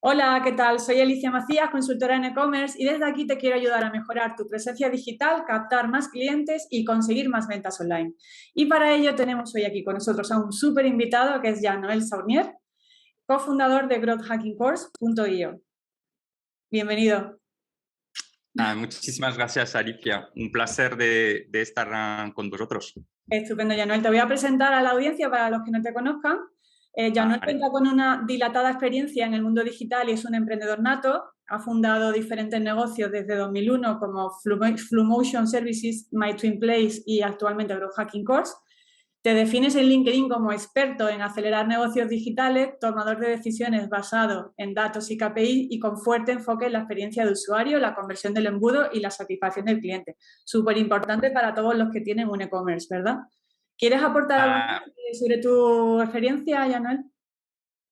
Hola, ¿qué tal? Soy Alicia Macías, consultora en e-commerce y desde aquí te quiero ayudar a mejorar tu presencia digital, captar más clientes y conseguir más ventas online. Y para ello tenemos hoy aquí con nosotros a un súper invitado que es Jean-Noël Saunier, cofundador de growthhackingcourse.io. Bienvenido. Muchísimas gracias, Alicia. Un placer de estar con vosotros. Estupendo, Jean-Noël. Te voy a presentar a la audiencia para los que no te conozcan. Jean-Noël Vale. cuenta con una dilatada experiencia en el mundo digital y es un emprendedor nato. Ha fundado diferentes negocios desde 2001 como Flumotion Services, My Twin Place y actualmente Growth Hacking Course. Te defines en LinkedIn como experto en acelerar negocios digitales, tomador de decisiones basado en datos y KPI y con fuerte enfoque en la experiencia de usuario, la conversión del embudo y la satisfacción del cliente. Súper importante para todos los que tienen un e-commerce, ¿verdad? ¿Quieres aportar algo Ah, más sobre tu experiencia, Jean-Noël?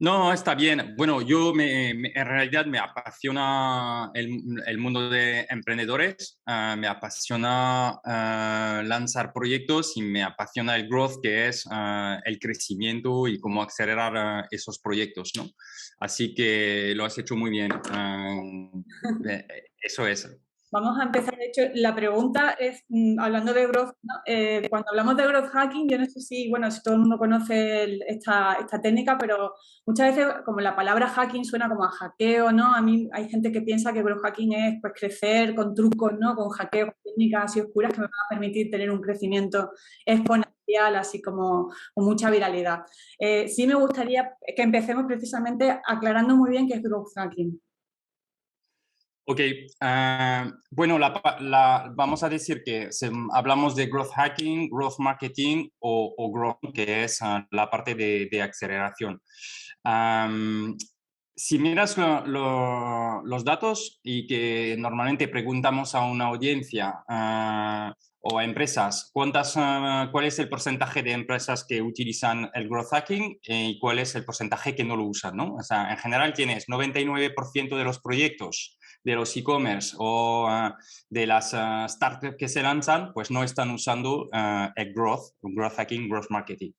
no, está bien. Bueno, en realidad me apasiona el mundo de emprendedores, me apasiona lanzar proyectos y me apasiona el growth, que es el crecimiento y cómo acelerar esos proyectos, ¿no? Así que lo has hecho muy bien. Eso es. Vamos a empezar. De hecho, la pregunta es, hablando de growth, ¿no? Cuando hablamos de growth hacking, yo no sé si, bueno, si todo el mundo conoce esta técnica, pero muchas veces como la palabra hacking suena como a hackeo, ¿no? A mí hay gente que piensa que growth hacking es pues crecer con trucos, ¿no? Con hackeos, técnicas así oscuras que me van a permitir tener un crecimiento exponencial, así como con mucha viralidad. Sí me gustaría que empecemos precisamente aclarando muy bien qué es growth hacking. Ok, bueno, vamos a decir que hablamos de growth hacking, growth marketing o growth, que es la parte de aceleración. Am, si miras los datos y que normalmente preguntamos a una audiencia o a empresas, ¿cuál es el porcentaje de empresas que utilizan el growth hacking y cuál es el porcentaje que no lo usan, ¿no? O sea, en general tienes 99% de los proyectos de los e-commerce o de las startups que se lanzan, pues no están usando el growth hacking, growth marketing.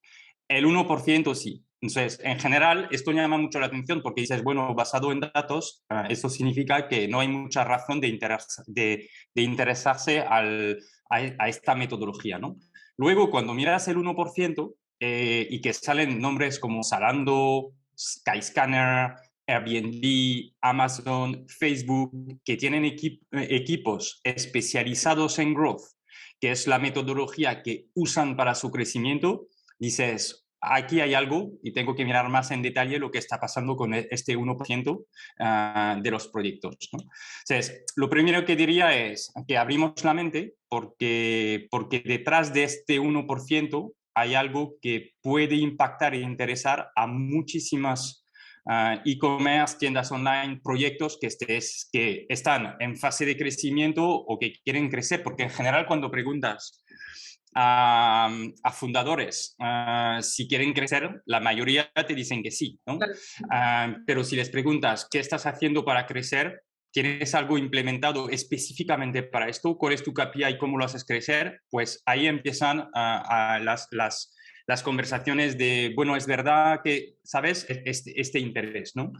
El 1% sí. Entonces, en general, esto llama mucho la atención porque dices, bueno, basado en datos, eso significa que no hay mucha razón de interesarse a esta metodología, ¿no? Luego, cuando miras el 1% y que salen nombres como Zalando, Skyscanner, Airbnb, Amazon, Facebook, que tienen equipos especializados en growth, que es la metodología que usan para su crecimiento, dices, aquí hay algo y tengo que mirar más en detalle lo que está pasando con este 1% de los proyectos, ¿no? Entonces, lo primero que diría es que abrimos la mente porque detrás de este 1% hay algo que puede impactar e interesar a muchísimas e-commerce, tiendas online, proyectos que están en fase de crecimiento o que quieren crecer, porque en general cuando preguntas a fundadores si quieren crecer, la mayoría te dicen que sí, ¿no? Claro. Pero si les preguntas qué estás haciendo para crecer, ¿tienes algo implementado específicamente para esto? ¿Cuál es tu KPI y cómo lo haces crecer? Pues ahí empiezan las conversaciones de, bueno, es verdad que, ¿sabes? Este interés, ¿no?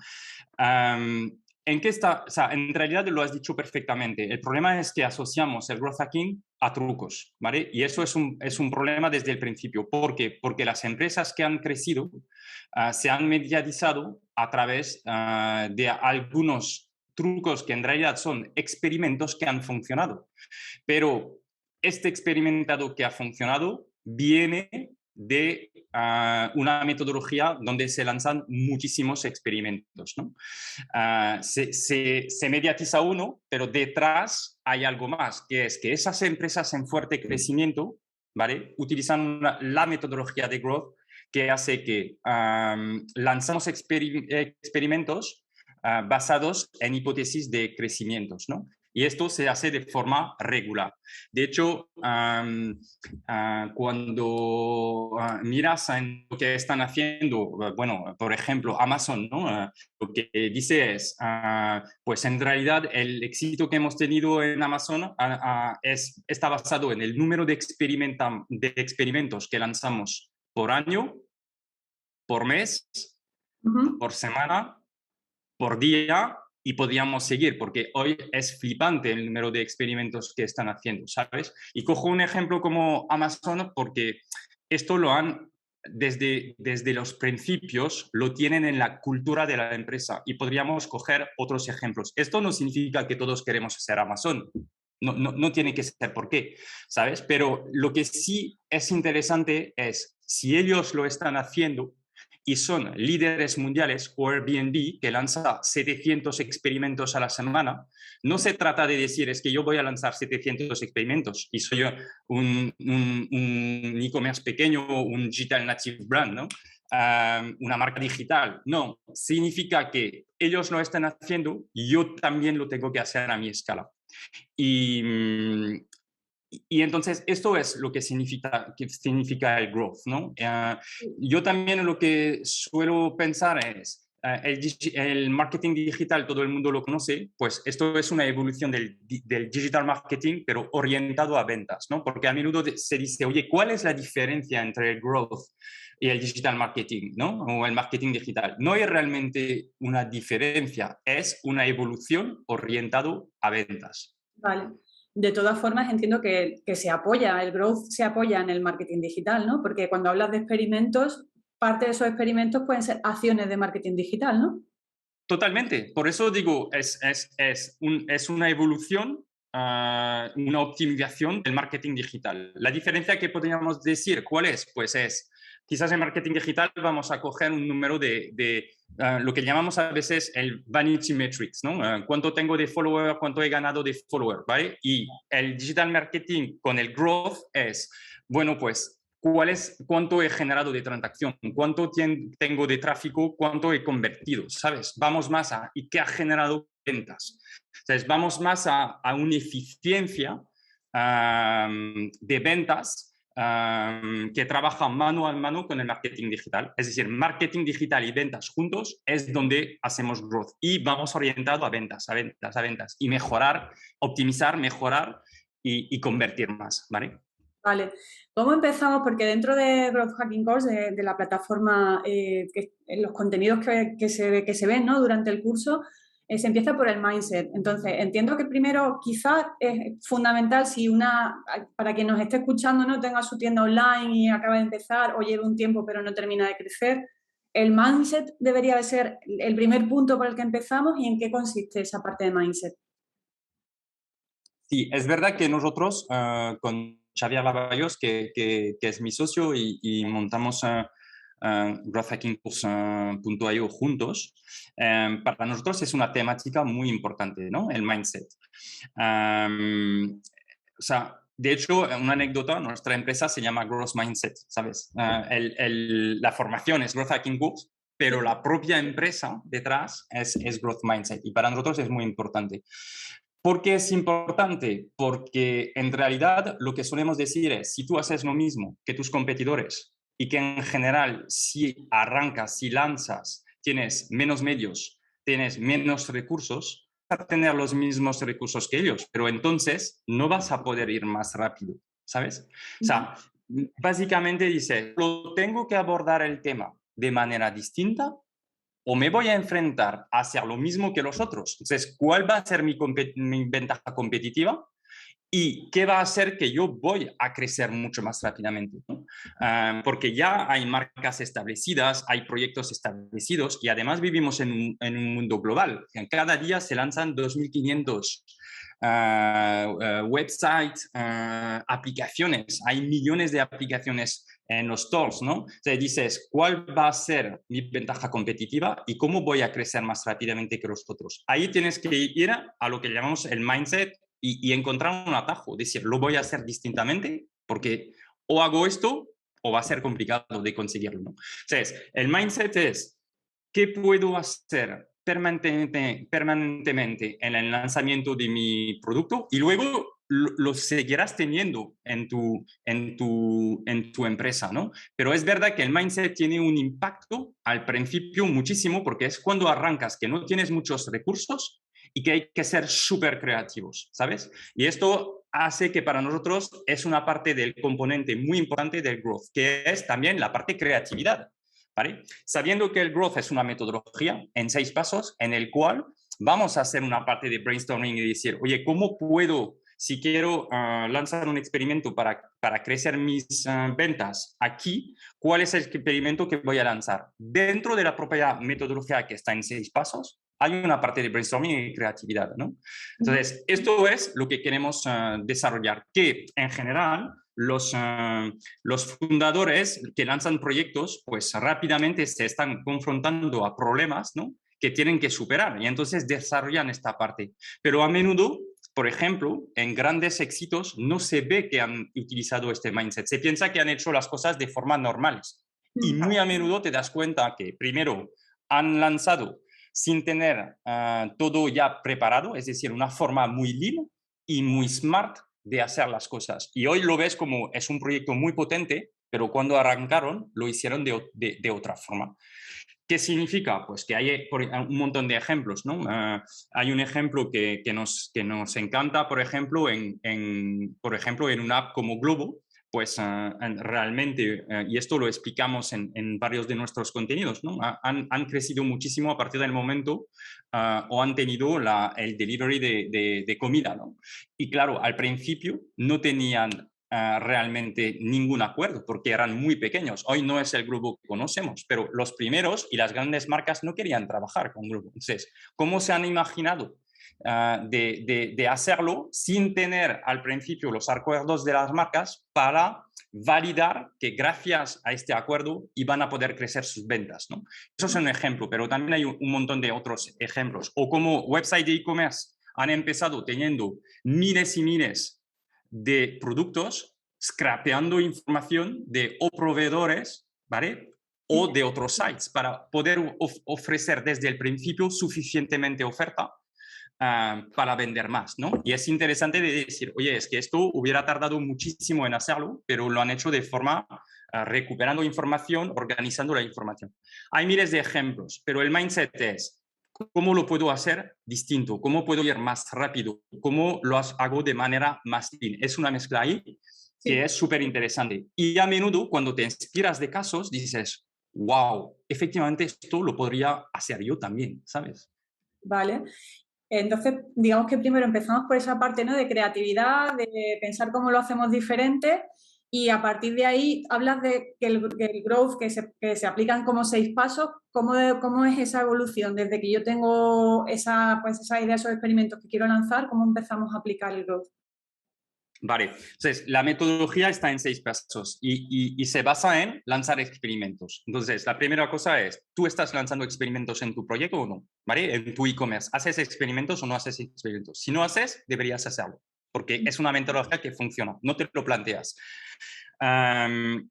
¿En qué está? O sea, en realidad lo has dicho perfectamente. El problema es que asociamos el growth hacking a trucos, ¿vale? Y eso es un problema desde el principio. ¿Por qué? Porque las empresas que han crecido se han mediatizado a través de algunos trucos que en realidad son experimentos que han funcionado. Pero este experimentado que ha funcionado viene de una metodología donde se lanzan muchísimos experimentos, ¿no? Se mediatiza uno, pero detrás hay algo más, que es que esas empresas en fuerte crecimiento, ¿vale? Utilizan la metodología de growth que hace que lanzamos experimentos basados en hipótesis de crecimientos, ¿no? Y esto se hace de forma regular. De hecho, cuando miras en lo que están haciendo, bueno, por ejemplo, Amazon, ¿no? Lo que dice es, pues en realidad el éxito que hemos tenido en Amazon está basado en el número de experimentos que lanzamos por año, por mes, Ujú. por semana por día y podríamos seguir, porque hoy es flipante el número de experimentos que están haciendo, ¿sabes? Y cojo un ejemplo como Amazon porque esto lo han, desde los principios, lo tienen en la cultura de la empresa y podríamos coger otros ejemplos. Esto no significa que todos queremos ser Amazon. No tiene que ser por qué, ¿sabes? Pero lo que sí es interesante es si ellos lo están haciendo y son líderes mundiales o Airbnb que lanza 700 experimentos a la semana, no se trata de decir es que yo voy a lanzar 700 experimentos y soy un e-commerce pequeño, un digital native brand, ¿no? Una marca digital. No, significa que ellos lo están haciendo y yo también lo tengo que hacer a mi escala. Y, y entonces esto es lo que significa el growth, ¿no? Yo también lo que suelo pensar es, el marketing digital, todo el mundo lo conoce, pues esto es una evolución del digital marketing, pero orientado a ventas, ¿no? Porque a menudo se dice, oye, ¿cuál es la diferencia entre el growth y el digital marketing, ¿no? O el marketing digital? No hay realmente una diferencia, es una evolución orientado a ventas. Vale. De todas formas, entiendo que se apoya, el growth se apoya en el marketing digital, ¿no? Porque cuando hablas de experimentos, parte de esos experimentos pueden ser acciones de marketing digital, ¿no? Totalmente. Por eso digo, es una evolución, una optimización del marketing digital. La diferencia que podríamos decir, ¿cuál es? Pues es, quizás en marketing digital vamos a coger un número de lo que llamamos a veces el vanity metrics, ¿no? Cuánto tengo de follower, cuánto he ganado de follower, ¿vale? Y el digital marketing con el growth es, bueno, pues cuánto he generado de transacción, cuánto tengo de tráfico, cuánto he convertido, ¿sabes? Vamos más a, ¿y qué ha generado ventas? ¿Sabes? Vamos más a una eficiencia de ventas que trabaja mano a mano con el marketing digital. Es decir, marketing digital y ventas juntos es donde hacemos growth y vamos orientado a ventas, a ventas, a ventas y mejorar, optimizar, mejorar y convertir más, ¿vale? Vale. ¿Cómo empezamos? Porque dentro de Growth Hacking Course, de la plataforma, los contenidos que se ven, ¿no? Durante el curso, se empieza por el mindset. Entonces, entiendo que primero quizás es fundamental para quien nos esté escuchando, no tenga su tienda online y acaba de empezar o lleve un tiempo pero no termina de crecer, el mindset debería de ser el primer punto por el que empezamos. ¿Y en qué consiste esa parte de mindset? Sí, es verdad que nosotros con Xavier Labayos, que es mi socio y montamos growthhackingcourse.io juntos, para nosotros es una temática muy importante, ¿no? El mindset. O sea, de hecho, una anécdota, nuestra empresa se llama Growth Mindset, ¿sabes? La formación es Growth Hacking Course, pero la propia empresa detrás es Growth Mindset y para nosotros es muy importante. ¿Por qué es importante? Porque en realidad lo que solemos decir es, si tú haces lo mismo que tus competidores y que en general si arrancas, si lanzas, tienes menos medios, tienes menos recursos, vas a tener los mismos recursos que ellos, pero entonces no vas a poder ir más rápido, ¿sabes? O sea, básicamente dice, lo tengo que abordar el tema de manera distinta o me voy a enfrentar a hacer lo mismo que los otros. Entonces, ¿cuál va a ser mi ventaja competitiva? ¿Y qué va a hacer que yo voy a crecer mucho más rápidamente? ¿No? Porque ya hay marcas establecidas, hay proyectos establecidos y además vivimos en un mundo global. Cada día se lanzan 2.500 websites, aplicaciones. Hay millones de aplicaciones en los stores, ¿no? O sea, dices, ¿cuál va a ser mi ventaja competitiva y cómo voy a crecer más rápidamente que los otros? Ahí tienes que ir a lo que llamamos el mindset y encontrar un atajo, decir, lo voy a hacer distintamente porque o hago esto o va a ser complicado de conseguirlo, ¿no? Entonces, el mindset es, ¿qué puedo hacer permanentemente en el lanzamiento de mi producto? Y luego lo seguirás teniendo en tu empresa, ¿no? Pero es verdad que el mindset tiene un impacto al principio muchísimo porque es cuando arrancas que no tienes muchos recursos y que hay que ser súper creativos, ¿sabes? Y esto hace que para nosotros es una parte del componente muy importante del growth, que es también la parte creatividad. ¿vale? Sabiendo que el growth es una metodología en 6 pasos en el cual vamos a hacer una parte de brainstorming y decir, oye, ¿cómo puedo, si quiero lanzar un experimento para crecer mis ventas aquí, cuál es el experimento que voy a lanzar? Dentro de la propia metodología que está en 6 pasos, hay una parte de brainstorming y creatividad, ¿no? Entonces, esto es lo que queremos desarrollar, que en general los fundadores que lanzan proyectos, pues rápidamente se están confrontando a problemas, ¿no?, que tienen que superar y entonces desarrollan esta parte. Pero a menudo, por ejemplo, en grandes éxitos no se ve que han utilizado este mindset. Se piensa que han hecho las cosas de forma normales. Y muy a menudo te das cuenta que primero han lanzado sin tener todo ya preparado, es decir, una forma muy lean y muy smart de hacer las cosas. Y hoy lo ves como es un proyecto muy potente, pero cuando arrancaron lo hicieron de otra forma. ¿Qué significa? Pues que hay un montón de ejemplos, ¿no? Hay un ejemplo que nos encanta, por ejemplo, por ejemplo, en una app como Globo, pues realmente, y esto lo explicamos en varios de nuestros contenidos, ¿no? Han crecido muchísimo a partir del momento o han tenido el delivery de comida, ¿no? Y claro, al principio no tenían realmente ningún acuerdo porque eran muy pequeños. Hoy no es el Globo que conocemos, pero los primeros y las grandes marcas no querían trabajar con Globo. Entonces, ¿cómo se han imaginado de hacerlo sin tener al principio los acuerdos de las marcas para validar que gracias a este acuerdo iban a poder crecer sus ventas, ¿no? Eso es un ejemplo, pero también hay un montón de otros ejemplos. O como website de e-commerce han empezado teniendo miles y miles de productos, scrapeando información de o proveedores, ¿vale?, o de otros sites para poder ofrecer desde el principio suficientemente oferta para vender más, ¿no? Y es interesante de decir, oye, es que esto hubiera tardado muchísimo en hacerlo, pero lo han hecho de forma recuperando información, organizando la información. Hay miles de ejemplos, pero el mindset es, ¿cómo lo puedo hacer distinto? ¿Cómo puedo ir más rápido? ¿Cómo lo hago de manera más lean? Es una mezcla ahí que es súper interesante. Y a menudo cuando te inspiras de casos dices, wow, efectivamente esto lo podría hacer yo también, ¿sabes? Vale. Entonces, digamos que primero empezamos por esa parte, ¿no?, de creatividad, de pensar cómo lo hacemos diferente, y a partir de ahí hablas de que el growth que se aplican como 6 pasos. ¿Cómo es esa evolución? Desde que yo tengo esa idea, esos experimentos que quiero lanzar, ¿cómo empezamos a aplicar el growth? Vale, entonces la metodología está en 6 pasos y se basa en lanzar experimentos. Entonces, la primera cosa es, ¿tú estás lanzando experimentos en tu proyecto o no? ¿Vale? En tu e-commerce, ¿haces experimentos o no haces experimentos? Si no haces, deberías hacerlo, porque es una metodología que funciona, no te lo planteas.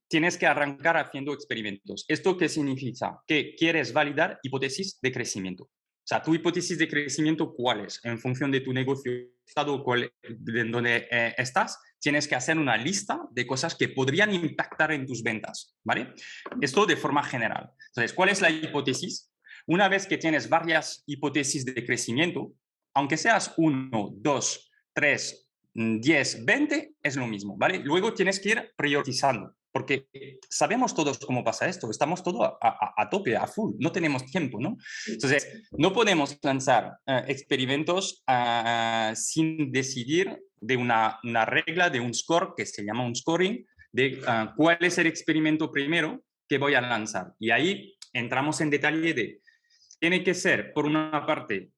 Tienes que arrancar haciendo experimentos. ¿Esto qué significa? Que quieres validar hipótesis de crecimiento. O sea, tu hipótesis de crecimiento, ¿cuál es? En función de tu negocio, estado en donde estás, tienes que hacer una lista de cosas que podrían impactar en tus ventas, ¿vale? Esto de forma general. Entonces, ¿cuál es la hipótesis? Una vez que tienes varias hipótesis de crecimiento, aunque seas 1, 2, 3, 10, 20, es lo mismo, ¿vale? Luego tienes que ir priorizando. Porque sabemos todos cómo pasa esto, estamos todos a tope, a full, no tenemos tiempo, ¿no? Entonces, no podemos lanzar experimentos sin decidir de una regla, de un score, que se llama un scoring, de cuál es el experimento primero que voy a lanzar. Y ahí entramos en detalle de, tiene que ser, por una parte,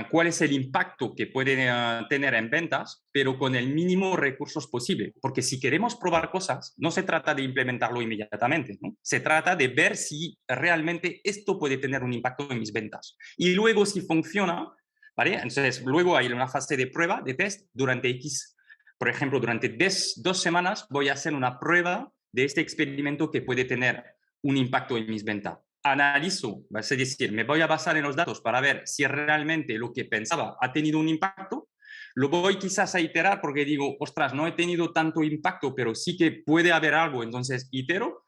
cuál es el impacto que puede tener en ventas, pero con el mínimo recursos posible. Porque si queremos probar cosas, no se trata de implementarlo inmediatamente, ¿no? Se trata de ver si realmente esto puede tener un impacto en mis ventas. Y luego, si funciona, ¿vale? Entonces, luego hay una fase de prueba, de test, durante X. Por ejemplo, durante 2 semanas voy a hacer una prueba de este experimento que puede tener un impacto en mis ventas. Analizo, es decir, me voy a basar en los datos para ver si realmente lo que pensaba ha tenido un impacto. Lo voy quizás a iterar porque digo, ostras, no he tenido tanto impacto, pero sí que puede haber algo, entonces itero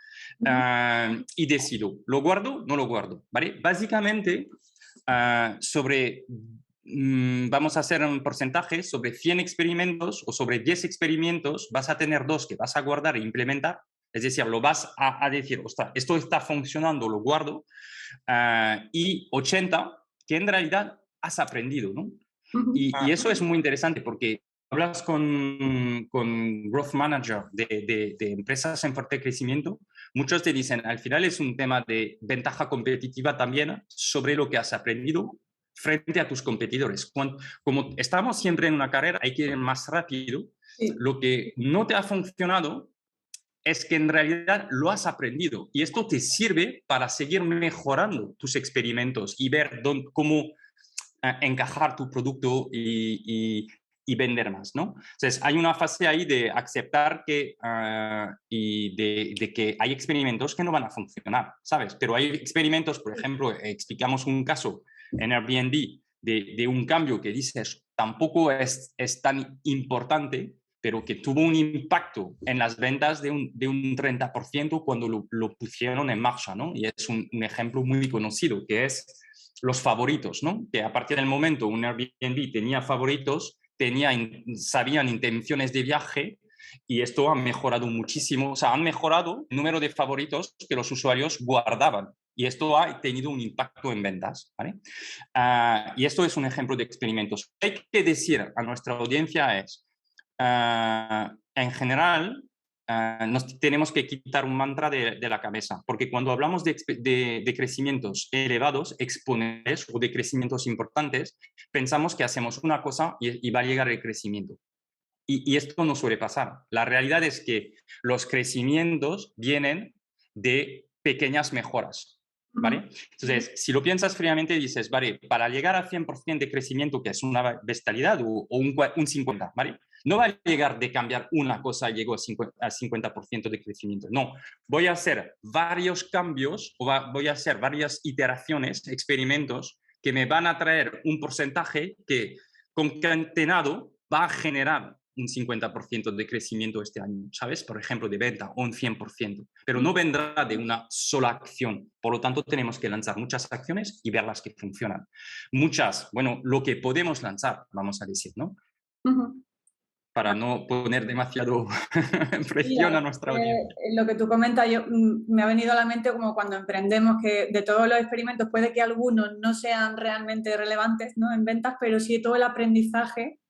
y decido, ¿lo guardo? No lo guardo, ¿vale? Básicamente, vamos a hacer un porcentaje, sobre 100 experimentos o sobre 10 experimentos, vas a tener 2 que vas a guardar e implementar. Es decir, lo vas a decir, ostras, esto está funcionando, lo guardo, y 80 que en realidad has aprendido, ¿no? Ujú. Y eso es muy interesante porque hablas con growth manager de empresas en fuerte crecimiento, muchos te dicen, al final es un tema de ventaja competitiva también sobre lo que has aprendido frente a tus competidores. Como estamos siempre en una carrera, hay que ir más rápido. Sí, Lo que no te ha funcionado es que en realidad lo has aprendido y esto te sirve para seguir mejorando tus experimentos y ver cómo encajar tu producto y vender más, ¿no? Entonces, hay una fase ahí de aceptar que, y de que hay experimentos que no van a funcionar, ¿sabes? Pero hay experimentos, por ejemplo, explicamos un caso en Airbnb de un cambio que dices tampoco es tan importante, pero que tuvo un impacto en las ventas de un 30% cuando lo pusieron en marcha, ¿no? Y es un ejemplo muy conocido, que es los favoritos, ¿no? Que a partir del momento un Airbnb tenía favoritos, sabían intenciones de viaje y esto ha mejorado muchísimo, o sea, han mejorado el número de favoritos que los usuarios guardaban y esto ha tenido un impacto en ventas, ¿vale? Y esto es un ejemplo de experimentos. Hay que decir a nuestra audiencia es, en general, nos tenemos que quitar un mantra de la cabeza, porque cuando hablamos de crecimientos elevados, exponenciales o de crecimientos importantes, pensamos que hacemos una cosa y va a llegar el crecimiento. Y esto no suele pasar. La realidad es que los crecimientos vienen de pequeñas mejoras, ujú. ¿vale? Entonces, si lo piensas fríamente, dices, vale, para llegar a 100% de crecimiento, que es una bestialidad, o un 50, ¿vale? No va a llegar de cambiar una cosa y llego a 50% de crecimiento. No, voy a hacer varios cambios o voy a hacer varias iteraciones, experimentos que me van a traer un porcentaje que concatenado va a generar un 50% de crecimiento este año, ¿sabes? Por ejemplo, de venta o un 100%, pero no vendrá de una sola acción. Por lo tanto, tenemos que lanzar muchas acciones y verlas que funcionan. Muchas, bueno, lo que podemos lanzar, vamos a decir, ¿no? Ujú. Para no poner demasiado Sí, presión a nuestra audiencia. lo que tú comentas, me ha venido a la mente como cuando emprendemos, que de todos los experimentos puede que algunos no sean realmente relevantes, ¿no? En ventas, pero sí todo el aprendizaje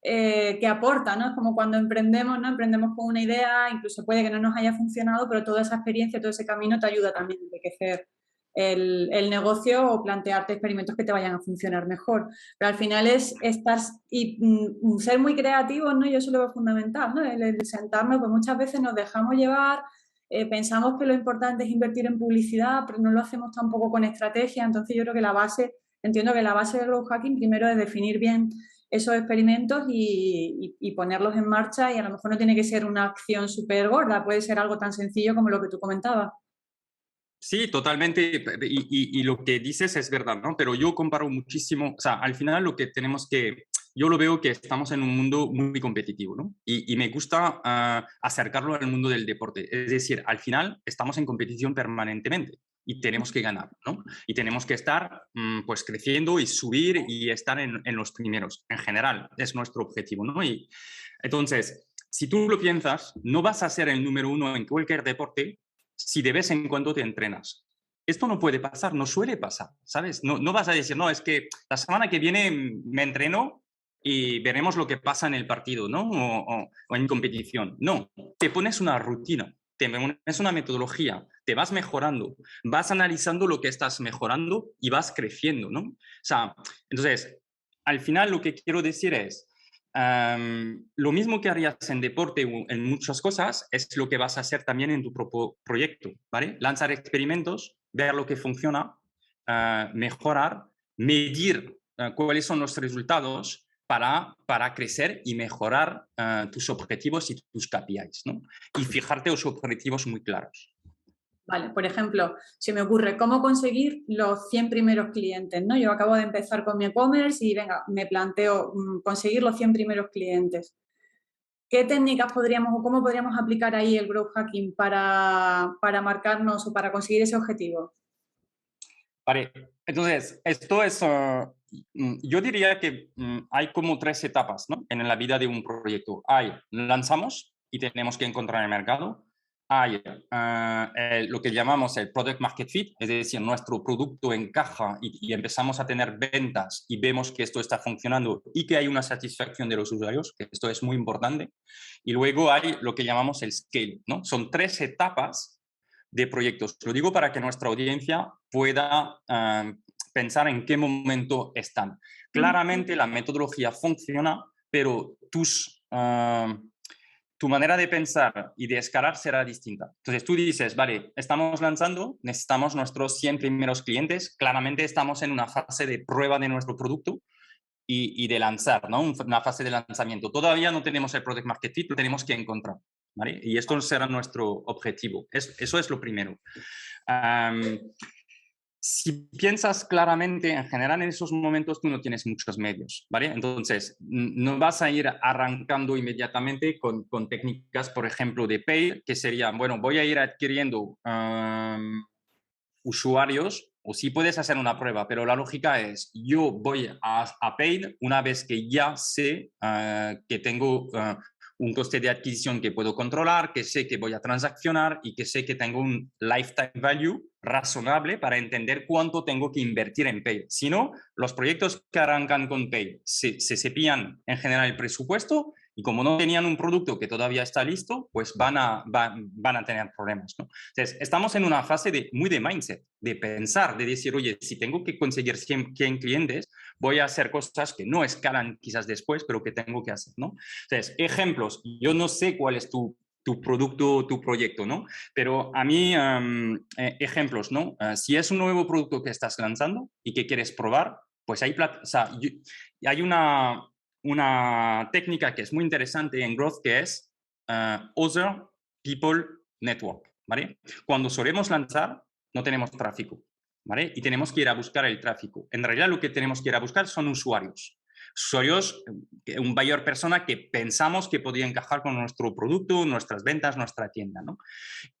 que aporta, ¿no? Es como cuando emprendemos, ¿no? Emprendemos con una idea, incluso puede que no nos haya funcionado, pero toda esa experiencia, todo ese camino te ayuda también a enriquecer el negocio o plantearte experimentos que te vayan a funcionar mejor. Pero al final ser muy creativos, ¿no? Yo eso lo veo fundamental, ¿no? El sentarnos, pues muchas veces nos dejamos llevar, pensamos que lo importante es invertir en publicidad, pero no lo hacemos tampoco con estrategia. Entonces yo creo que entiendo que la base del growth hacking primero es definir bien esos experimentos y ponerlos en marcha, y a lo mejor no tiene que ser una acción súper gorda, puede ser algo tan sencillo como lo que tú comentabas. Sí, totalmente. Y lo que dices es verdad, ¿no? Pero yo comparo muchísimo, o sea, al final lo que tenemos que, yo lo veo que estamos en un mundo muy competitivo, ¿no? Y me gusta acercarlo al mundo del deporte. Es decir, al final estamos en competición permanentemente y tenemos que ganar, ¿no? Y tenemos que estar, pues, creciendo y subir y estar en los primeros. En general, es nuestro objetivo, ¿no? Y entonces, si tú lo piensas, no vas a ser el número uno en cualquier deporte si de vez en cuando te entrenas. Esto no puede pasar, no suele pasar, ¿sabes? No vas a decir, no, es que la semana que viene me entreno y veremos lo que pasa en el partido, ¿no? O en competición. No, te pones una rutina, te pones una metodología, te vas mejorando, vas analizando lo que estás mejorando y vas creciendo, ¿no? O sea, entonces, al final lo que quiero decir es, lo mismo que harías en deporte o en muchas cosas es lo que vas a hacer también en tu propio proyecto, ¿vale? Lanzar experimentos, ver lo que funciona, mejorar, medir cuáles son los resultados para crecer y mejorar tus objetivos y tus KPIs, ¿no? Y fijarte los objetivos muy claros. Vale, por ejemplo, se me ocurre cómo conseguir los 100 primeros clientes, ¿no? Yo acabo de empezar con mi e-commerce y venga, me planteo conseguir los 100 primeros clientes. ¿Qué técnicas podríamos o cómo podríamos aplicar ahí el growth hacking para marcarnos o para conseguir ese objetivo? Vale, entonces, esto es, yo diría que hay como tres etapas, ¿no? En la vida de un proyecto. Lanzamos y tenemos que encontrar el mercado. hay lo que llamamos el product market fit, es decir, nuestro producto encaja y empezamos a tener ventas y vemos que esto está funcionando y que hay una satisfacción de los usuarios, que esto es muy importante. Y luego hay lo que llamamos el scale, ¿no? Son 3 etapas de proyectos. Lo digo para que nuestra audiencia pueda pensar en qué momento están. Claramente la metodología funciona, pero tu manera de pensar y de escalar será distinta. Entonces tú dices, vale, estamos lanzando, necesitamos nuestros 100 primeros clientes, claramente estamos en una fase de prueba de nuestro producto y de lanzar, ¿no? Una fase de lanzamiento. Todavía no tenemos el product market fit, lo tenemos que encontrar, ¿vale? Y esto será nuestro objetivo. Eso es lo primero. Si piensas claramente, en general en esos momentos tú no tienes muchos medios, ¿vale? Entonces, no vas a ir arrancando inmediatamente con técnicas, por ejemplo, de paid, que serían, bueno, voy a ir adquiriendo usuarios, o sí puedes hacer una prueba, pero la lógica es, yo voy a paid una vez que ya sé que tengo un coste de adquisición que puedo controlar, que sé que voy a transaccionar y que sé que tengo un lifetime value razonable para entender cuánto tengo que invertir en Pay. Si no, los proyectos que arrancan con Pay se pillan en general el presupuesto y como no tenían un producto que todavía está listo, pues van a tener problemas, ¿no? Entonces, estamos en una fase muy de mindset, de pensar, de decir, oye, si tengo que conseguir 100 clientes, voy a hacer cosas que no escalan quizás después, pero que tengo que hacer, ¿no? Entonces, ejemplos. Yo no sé cuál es tu producto, tu proyecto, ¿no? Pero a mí, ejemplos, ¿no? Si es un nuevo producto que estás lanzando y que quieres probar, pues hay una técnica que es muy interesante en Growth que es Other People Network, ¿vale? Cuando solemos lanzar, no tenemos tráfico, ¿vale? Y tenemos que ir a buscar el tráfico. En realidad lo que tenemos que ir a buscar son usuarios. Usuarios, un buyer persona que pensamos que podría encajar con nuestro producto, nuestras ventas, nuestra tienda, ¿no?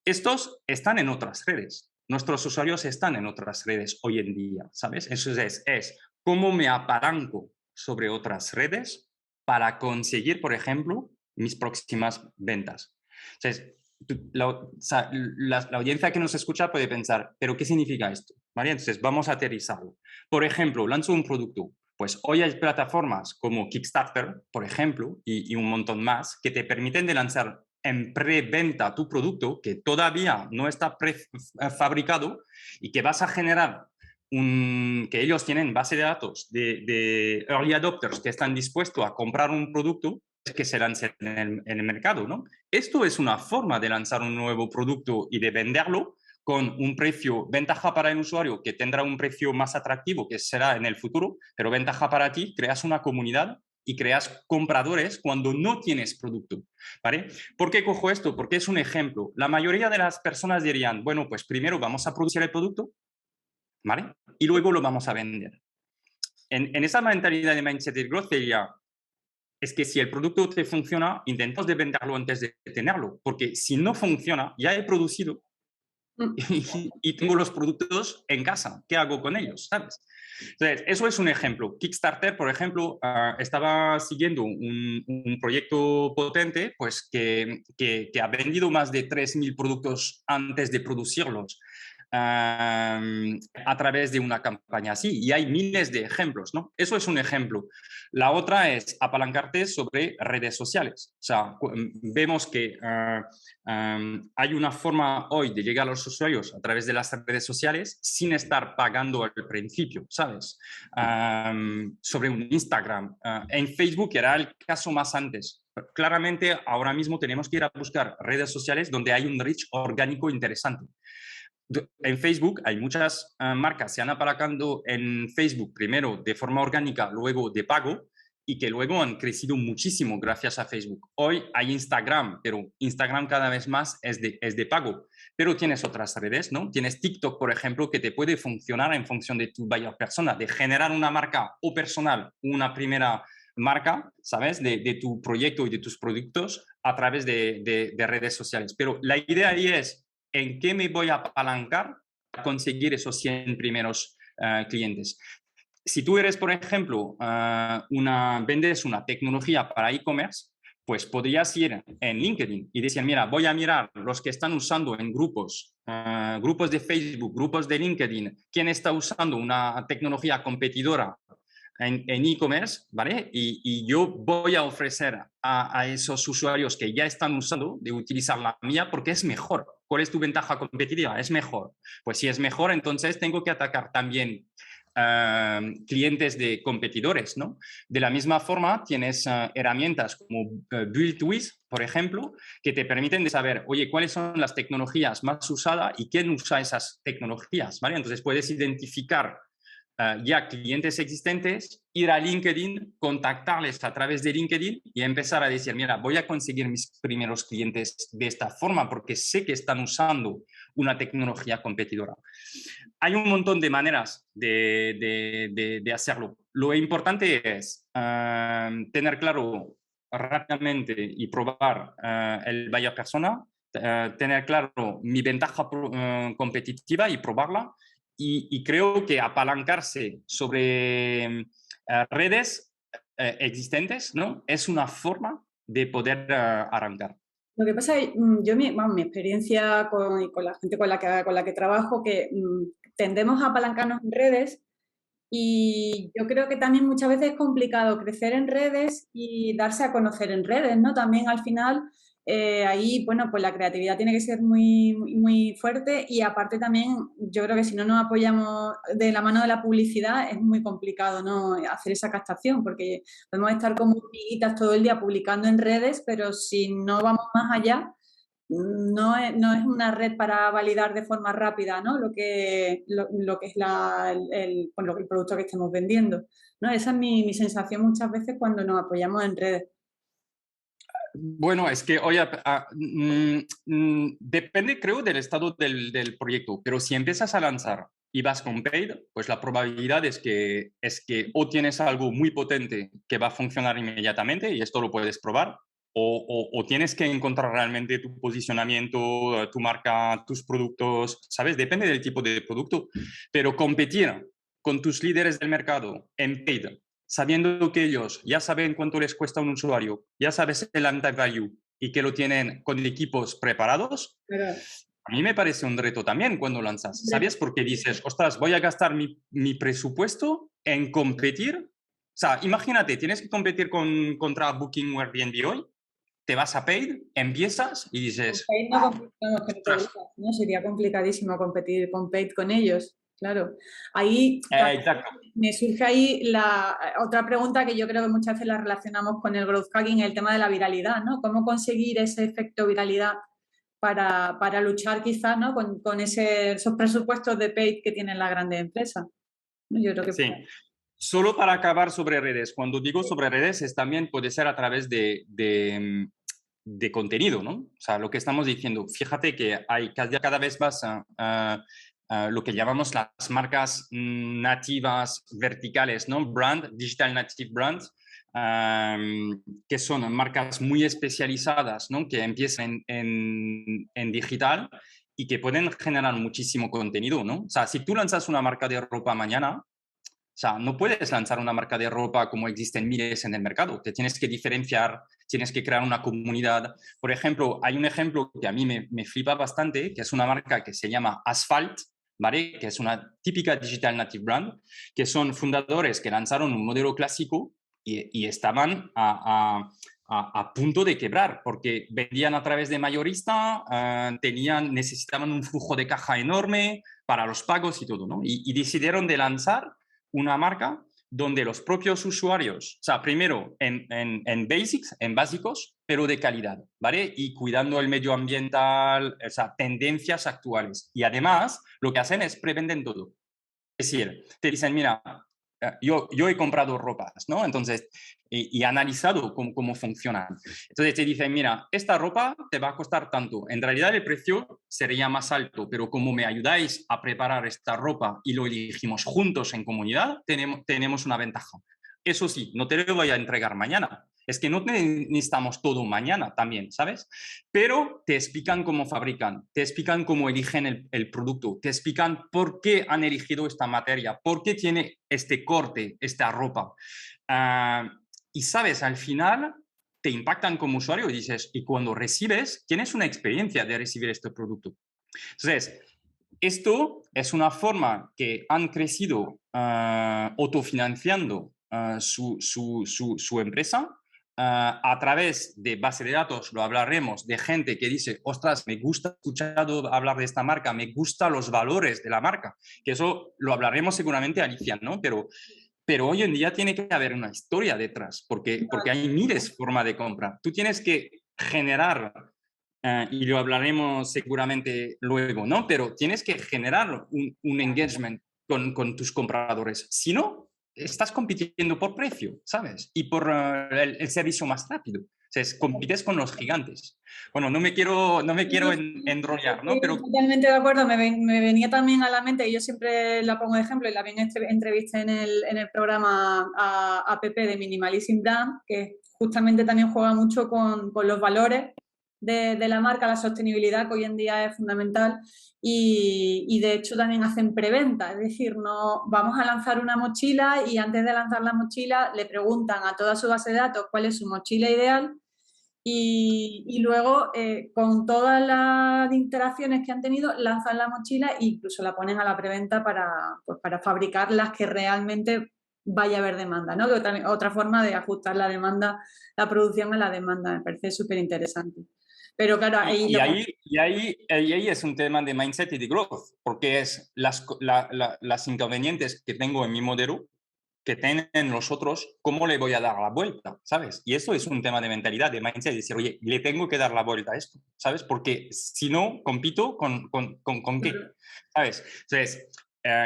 Estos están en otras redes. Nuestros usuarios están en otras redes hoy en día, ¿sabes? Entonces es cómo me apalanco sobre otras redes para conseguir, por ejemplo, mis próximas ventas. Entonces, la audiencia que nos escucha puede pensar, ¿pero qué significa esto? ¿Vale? Entonces, vamos a aterrizarlo. Por ejemplo, lanzo un producto. Pues hoy hay plataformas como Kickstarter, por ejemplo, y un montón más, que te permiten de lanzar en preventa tu producto que todavía no está prefabricado y que vas a generar que ellos tienen base de datos de early adopters que están dispuestos a comprar un producto que se lance en el mercado, ¿no? Esto es una forma de lanzar un nuevo producto y de venderlo con un precio, ventaja para el usuario, que tendrá un precio más atractivo, que será en el futuro, pero ventaja para ti, creas una comunidad y creas compradores cuando no tienes producto, ¿vale? ¿Por qué cojo esto? Porque es un ejemplo. La mayoría de las personas dirían, bueno, pues primero vamos a producir el producto, ¿vale? Y luego lo vamos a vender. En esa mentalidad de mindset de growth sería, es que si el producto te funciona, intentamos de venderlo antes de tenerlo, porque si no funciona, ya he producido y tengo los productos en casa. ¿Qué hago con ellos? ¿Sabes? Entonces, eso es un ejemplo. Kickstarter, por ejemplo, estaba siguiendo un proyecto potente pues, que ha vendido más de 3.000 productos antes de producirlos. A través de una campaña así. Y hay miles de ejemplos, ¿no? Eso es un ejemplo. La otra es apalancarte sobre redes sociales. O sea, vemos que hay una forma hoy de llegar a los usuarios a través de las redes sociales sin estar pagando al principio, ¿sabes? Sobre un Instagram. En Facebook era el caso más antes. Claramente, ahora mismo tenemos que ir a buscar redes sociales donde hay un reach orgánico interesante. En Facebook hay muchas marcas se han apalancado en Facebook primero de forma orgánica, luego de pago y que luego han crecido muchísimo gracias a Facebook. Hoy hay Instagram, pero Instagram cada vez más es de pago. Pero tienes otras redes, ¿no? Tienes TikTok, por ejemplo, que te puede funcionar en función de tu buyer persona, de generar una marca o personal, una primera marca, ¿sabes? De tu proyecto y de tus productos a través de redes sociales. Pero la idea ahí es ¿en qué me voy a apalancar para conseguir esos 100 primeros clientes? Si tú eres, por ejemplo, vendes una tecnología para e-commerce, pues podrías ir en LinkedIn y decir, mira, voy a mirar los que están usando en grupos, grupos de Facebook, grupos de LinkedIn, quién está usando una tecnología competidora en e-commerce, ¿vale? Y yo voy a ofrecer a esos usuarios que ya están usando de utilizar la mía porque es mejor. ¿Cuál es tu ventaja competitiva? Es mejor. Pues si es mejor, entonces tengo que atacar también clientes de competidores, ¿no? De la misma forma, tienes herramientas como BuildWith, por ejemplo, que te permiten de saber, oye, cuáles son las tecnologías más usadas y quién usa esas tecnologías, ¿vale? Entonces puedes identificar ya clientes existentes, ir a LinkedIn, contactarles a través de LinkedIn y empezar a decir, mira, voy a conseguir mis primeros clientes de esta forma porque sé que están usando una tecnología competidora. Hay un montón de maneras de hacerlo. Lo importante es tener claro rápidamente y probar el buyer persona, tener claro mi ventaja competitiva y probarla. Y creo que apalancarse sobre redes existentes, ¿no? Es una forma de poder arrancar. Lo que pasa es, yo vamos, mi experiencia con la gente con la que trabajo, que tendemos a apalancarnos en redes y yo creo que también muchas veces es complicado crecer en redes y darse a conocer en redes, ¿no? También al final ahí, bueno, pues la creatividad tiene que ser muy fuerte y aparte también yo creo que si no nos apoyamos de la mano de la publicidad es muy complicado, ¿no? Hacer esa captación porque podemos estar como hormiguitas todo el día publicando en redes, pero si no vamos más allá, no es una red para validar de forma rápida, ¿no? Lo que es bueno, el producto que estemos vendiendo, ¿no? Esa es mi sensación muchas veces cuando nos apoyamos en redes. Bueno, es que, oye, depende, creo, del estado del proyecto, pero si empiezas a lanzar y vas con paid, pues la probabilidad es que o tienes algo muy potente que va a funcionar inmediatamente y esto lo puedes probar, o tienes que encontrar realmente tu posicionamiento, tu marca, tus productos, ¿sabes? Depende del tipo de producto, pero competir con tus líderes del mercado en paid sabiendo que ellos ya saben cuánto les cuesta a un usuario, ya sabes el anti-value y que lo tienen con equipos preparados, Pero, a mí me parece un reto también cuando lanzas, ¿sabes? Porque dices, ostras, voy a gastar mi presupuesto en competir. O sea, imagínate, tienes que competir contra Booking o Airbnb hoy, te vas a paid, empiezas y con dices, Paid no competamos con otros ostras, días, ¿no? Sería complicadísimo competir con Paid con ellos, claro. Ahí también exacto. me surge ahí la otra pregunta que yo creo que muchas veces la relacionamos con el growth hacking, el tema de la viralidad, ¿no? ¿Cómo conseguir ese efecto viralidad para luchar quizás, ¿no? con esos presupuestos de Paid que tienen las grandes empresas? ¿No? Yo creo que Sí. Solo para acabar sobre redes, cuando digo sobre redes es también puede ser a través de contenido, ¿no? O sea, lo que estamos diciendo, fíjate que hay cada vez más lo que llamamos las marcas nativas verticales, ¿no? Brand, Digital Native Brands, que son marcas muy especializadas, ¿no? Que empiezan en digital y que pueden generar muchísimo contenido, ¿no? O sea, si tú lanzas una marca de ropa mañana, o sea, no puedes lanzar una marca de ropa como existen miles en el mercado. Te tienes que diferenciar, tienes que crear una comunidad. Por ejemplo, hay un ejemplo que a mí me flipa bastante, que es una marca que se llama Asphalt, ¿vale? Que es una típica digital native brand, que son fundadores que lanzaron un modelo clásico y estaban a punto de quebrar, porque vendían a través de mayorista, necesitaban un flujo de caja enorme para los pagos y todo, ¿no? Y decidieron de lanzar una marca donde los propios usuarios, o sea, primero en basics, en básicos, pero de calidad, ¿vale? Y cuidando el medio ambiental, o sea, tendencias actuales. Y además, lo que hacen es prevenden todo. Es decir, te dicen, mira, yo he comprado ropas, ¿no? Entonces, y analizado cómo funcionan. Entonces te dicen, mira, esta ropa te va a costar tanto. En realidad el precio sería más alto, pero como me ayudáis a preparar esta ropa y lo elegimos juntos en comunidad, tenemos una ventaja. Eso sí, no te lo voy a entregar mañana. Es que no necesitamos todo mañana también, ¿sabes? Pero te explican cómo fabrican, te explican cómo eligen el producto, te explican por qué han elegido esta materia, por qué tiene este corte, esta ropa. Y sabes, al final te impactan como usuario y dices, y cuando recibes, tienes una experiencia de recibir este producto. Entonces, esto es una forma que han crecido autofinanciando su empresa a través de base de datos, lo hablaremos, de gente que dice, ostras, me gusta escuchar hablar de esta marca, me gustan los valores de la marca, que eso lo hablaremos seguramente, Alicia, ¿no? Pero hoy en día tiene que haber una historia detrás, porque hay miles de formas de compra. Tú tienes que generar, y lo hablaremos seguramente luego, ¿no? Pero tienes que generar un engagement con tus compradores. Si no, estás compitiendo por precio, ¿sabes? Y por el servicio más rápido. O sea, compites con los gigantes. Bueno, no me quiero enrollar, ¿no? Estoy totalmente de acuerdo, me venía también a la mente, y yo siempre la pongo de ejemplo, y la vi en entrevisté en el programa a Pepe de Minimalism Brand, que justamente también juega mucho con los valores de la marca, la sostenibilidad, que hoy en día es fundamental, y de hecho también hacen preventa, es decir, no vamos a lanzar una mochila y antes de lanzar la mochila le preguntan a toda su base de datos cuál es su mochila ideal. Y luego, con todas las interacciones que han tenido, lanzan la mochila e incluso la ponen a la preventa pues para fabricar las que realmente vaya a haber demanda, ¿no? Que otra forma de ajustar la demanda, la producción a la demanda, me parece súper interesante. Pero claro, ahí y ahí es un tema de mindset y de growth, porque es las inconvenientes que tengo en mi modelo que tienen los otros, ¿cómo le voy a dar la vuelta? ¿Sabes? Y eso es un tema de mentalidad, de mindset, de decir, oye, le tengo que dar la vuelta a esto, ¿sabes? Porque si no, compito con qué, ¿sabes? Entonces,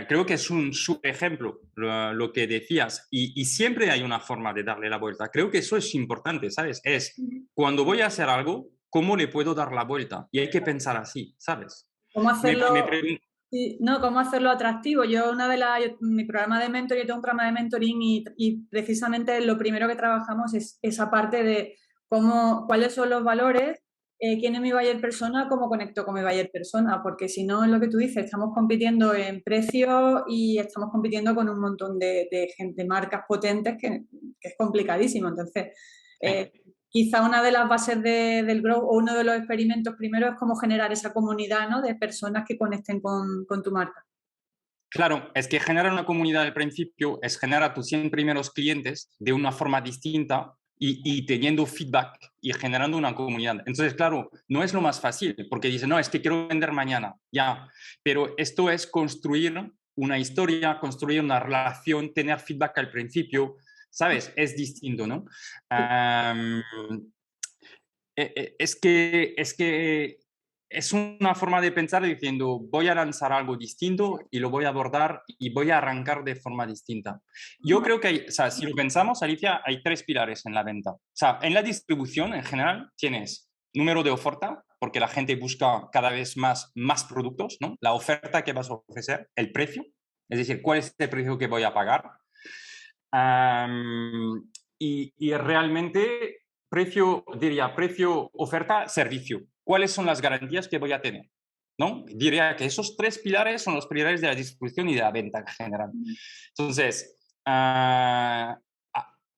creo que es un súper ejemplo lo que decías y siempre hay una forma de darle la vuelta. Creo que eso es importante, ¿sabes? Es cuando voy a hacer algo, ¿cómo le puedo dar la vuelta? Y hay que pensar así, ¿sabes? ¿cómo Me hacerlo? pregunto, Sí, no, cómo hacerlo atractivo. Mi programa de mentor, yo tengo un programa de mentoring y precisamente lo primero que trabajamos es esa parte de cuáles son los valores, quién es mi buyer persona, cómo conecto con mi buyer persona, porque si no es lo que tú dices, estamos compitiendo en precio y estamos compitiendo con un montón de gente, marcas potentes que es complicadísimo. Entonces, eh, quizá una de las bases del Grow o uno de los experimentos primero es cómo generar esa comunidad, ¿no? De personas que conecten con tu marca. claro, es que generar una comunidad al principio es generar a tus 100 primeros clientes de una forma distinta y teniendo feedback y generando una comunidad. Entonces, claro, no es lo más fácil porque dice, no, es que quiero vender mañana, ya, pero esto es construir una historia, construir una relación, tener feedback al principio, ¿sabes? Es distinto, ¿no? Am, es que es una forma de pensar diciendo, voy a lanzar algo distinto y lo voy a abordar y voy a arrancar de forma distinta. Yo creo que, o sea, si lo pensamos, Alicia, hay tres pilares en la venta. O sea, en la distribución en general tienes número de oferta, porque la gente busca cada vez más productos, ¿no? La oferta que vas a ofrecer, el precio, es decir, cuál es el precio que voy a pagar. Y realmente precio, oferta, servicio. ¿Cuáles son las garantías que voy a tener? ¿No? Diría que esos tres pilares son los pilares de la distribución y de la venta en general. Entonces,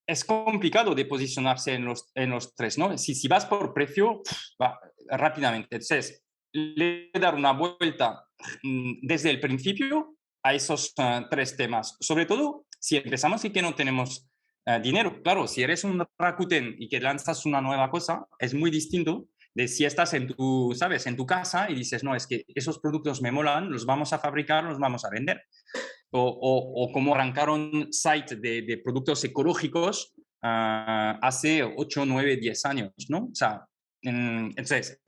es complicado de posicionarse en los tres, ¿no? Si vas por precio, va rápidamente. Entonces, le voy a dar una vuelta desde el principio a esos tres temas. Sobre todo, si empezamos y que no tenemos dinero. Claro, si eres un Rakuten y que lanzas una nueva cosa, es muy distinto de si estás ¿sabes? En tu casa y dices, no, es que esos productos me molan, los vamos a fabricar, los vamos a vender. O como arrancaron sites de productos ecológicos hace 8, 9, 10 años, ¿no? O sea, entonces,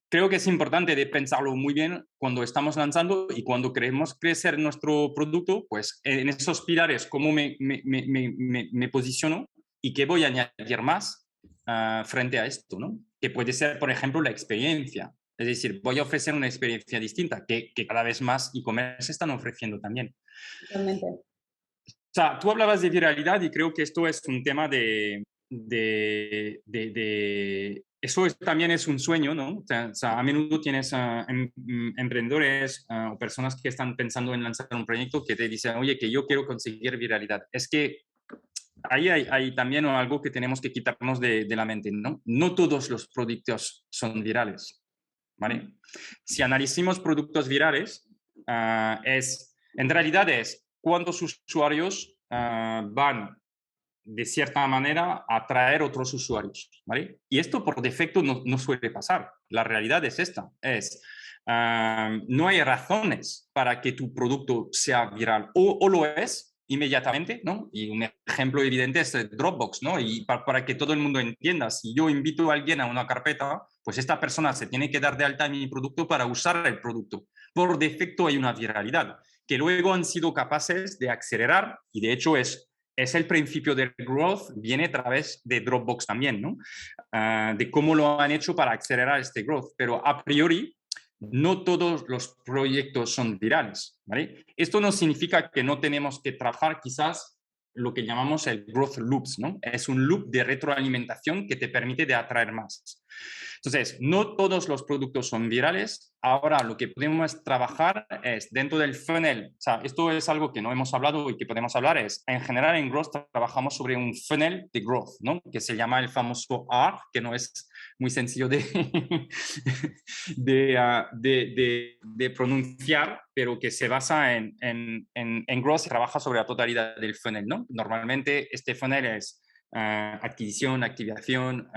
creo que es importante de pensarlo muy bien cuando estamos lanzando y cuando queremos crecer nuestro producto, pues en esos pilares, cómo me posiciono y qué voy a añadir más frente a esto, ¿no? Que puede ser, por ejemplo, la experiencia. Es decir, voy a ofrecer una experiencia distinta que cada vez más e-commerce están ofreciendo también. Totalmente. O sea, tú hablabas de viralidad y creo que esto es un tema eso también es un sueño, ¿no? O sea, a menudo tienes emprendedores o personas que están pensando en lanzar un proyecto que te dicen, oye, que yo quiero conseguir viralidad. Es que ahí hay también algo que tenemos que quitarnos de la mente, ¿no? No todos los productos son virales, ¿vale? Si analizamos productos virales, en realidad es cuántos usuarios van de cierta manera a atraer otros usuarios, ¿vale? Y esto por defecto no suele pasar. La realidad es esta, no hay razones para que tu producto sea viral, o lo es inmediatamente, ¿no? Y un ejemplo evidente es Dropbox, ¿no? Y para que todo el mundo entienda, si yo invito a alguien a una carpeta, pues esta persona se tiene que dar de alta en mi producto para usar el producto. Por defecto hay una viralidad, que luego han sido capaces de acelerar, y de hecho es el principio del growth, viene a través de Dropbox también, ¿no? De cómo lo han hecho para acelerar este growth. Pero a priori, no todos los proyectos son virales, ¿vale? Esto no significa que no tenemos que trabajar quizás lo que llamamos el growth loops, ¿no? Es un loop de retroalimentación que te permite de atraer más. Entonces, no todos los productos son virales. Ahora, lo que podemos trabajar es dentro del funnel. O sea, esto es algo que no hemos hablado y que podemos hablar. En general, en Growth trabajamos sobre un funnel de growth, ¿no? Que se llama el famoso R, que no es muy sencillo de pronunciar, pero que se basa en growth y trabaja sobre la totalidad del funnel, ¿no? Normalmente, este funnel es adquisición, activación.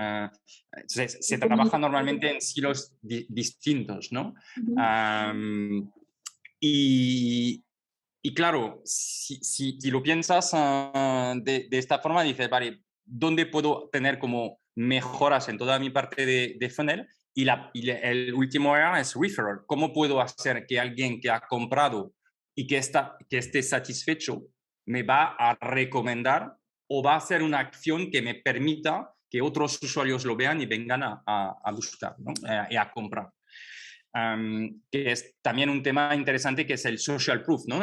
Se trabaja normalmente en silos distintos, ¿no? Y, y claro, si lo piensas de esta forma, dices, vale, ¿dónde puedo tener como mejoras en toda mi parte de funnel? Y el último era es referral. ¿Cómo puedo hacer que alguien que ha comprado y que esté satisfecho me va a recomendar o va a hacer una acción que me permita que otros usuarios lo vean y vengan a buscar, ¿no? Y a comprar? Que es también un tema interesante, que es el social proof, ¿no?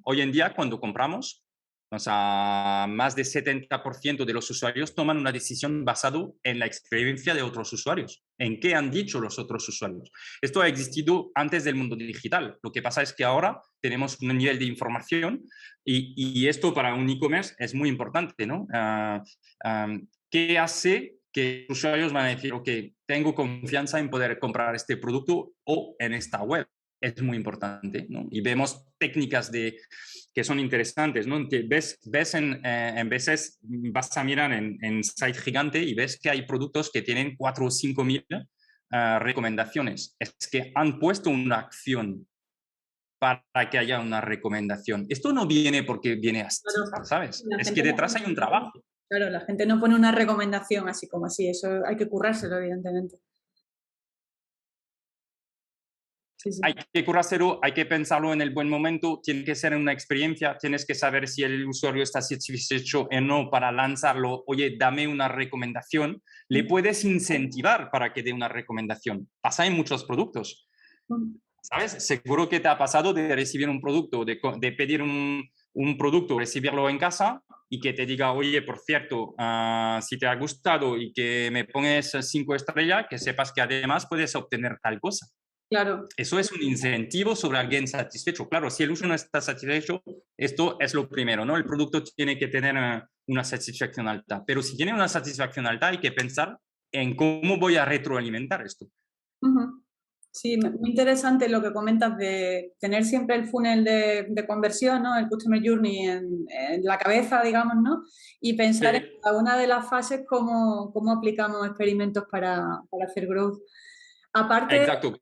Hoy en día, cuando compramos, o sea, más del 70% de los usuarios toman una decisión basado en la experiencia de otros usuarios, en qué han dicho los otros usuarios. Esto ha existido antes del mundo digital. Lo que pasa es que ahora tenemos un nivel de información y esto para un e-commerce es muy importante, ¿no? ¿Qué hace que los usuarios van a decir, ok, tengo confianza en poder comprar este producto o en esta web? Es muy importante, ¿no? Y vemos técnicas que son interesantes, ¿no? Que ves en veces vas a mirar en site gigante y ves que hay productos que tienen 4 o 5 mil recomendaciones. Es que han puesto una acción para que haya una recomendación. Esto no viene porque viene así, Claro, ¿sabes? la Es gente que detrás hay un trabajo. claro, la gente no pone una recomendación así como así, eso hay que currárselo, evidentemente. Sí, sí. Hay que curárselo, hay que pensarlo en el buen momento, tiene que ser una experiencia, tienes que saber si el usuario está satisfecho o no para lanzarlo. Oye, dame una recomendación. Le puedes incentivar para que dé una recomendación. Pasa en muchos productos. ¿Sabes? Seguro que te ha pasado de recibir un producto, de pedir un producto, recibirlo en casa y que te diga, oye, por cierto, si te ha gustado y que me pones 5 estrellas, que sepas que además puedes obtener tal cosa. Claro, Eso es un incentivo sobre alguien satisfecho. Claro, si el usuario no está satisfecho, esto es lo primero, ¿no? El producto tiene que tener una satisfacción alta. Pero si tiene una satisfacción alta, hay que pensar en cómo voy a retroalimentar esto. ujú. Sí, muy interesante lo que comentas de tener siempre el funnel de conversión, ¿no? El Customer Journey en la cabeza, digamos, ¿no? Y pensar en Sí. cada una de las fases cómo aplicamos experimentos para hacer growth. Aparte, Exacto.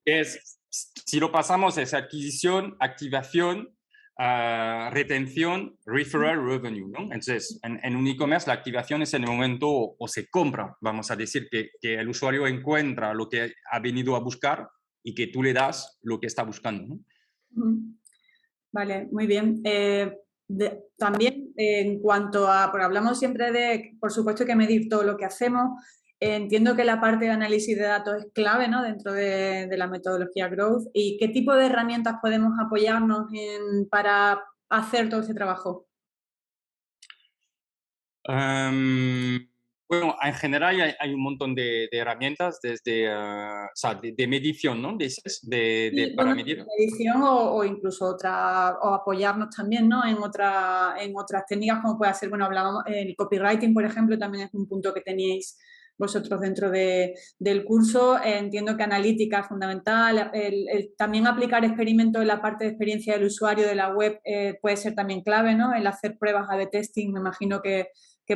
Si lo pasamos, es adquisición, activación, retención, referral, revenue, ¿no? Entonces, en un e-commerce la activación es en el momento o se compra, vamos a decir, que el usuario encuentra lo que ha venido a buscar y que tú le das lo que está buscando, ¿no? ujú. Vale, muy bien. También en cuanto a, porque hablamos siempre de, por supuesto, hay que medir todo lo que hacemos. Entiendo que la parte de análisis de datos es clave, ¿no? Dentro de la metodología Growth. ¿Y qué tipo de herramientas podemos apoyarnos para hacer todo ese trabajo? Um, Bueno, en general hay un montón de herramientas desde, o sea, de medición, ¿no? Dices, Sí, para bueno, medir. edición o incluso otra, o apoyarnos también, ¿no? En otras técnicas como puede ser, bueno, hablábamos, el copywriting, por ejemplo, también es un punto que teníais vosotros dentro del curso. Entiendo que analítica es fundamental, también aplicar experimentos en la parte de experiencia del usuario de la web puede ser también clave, ¿no? El hacer pruebas A/B testing, me imagino que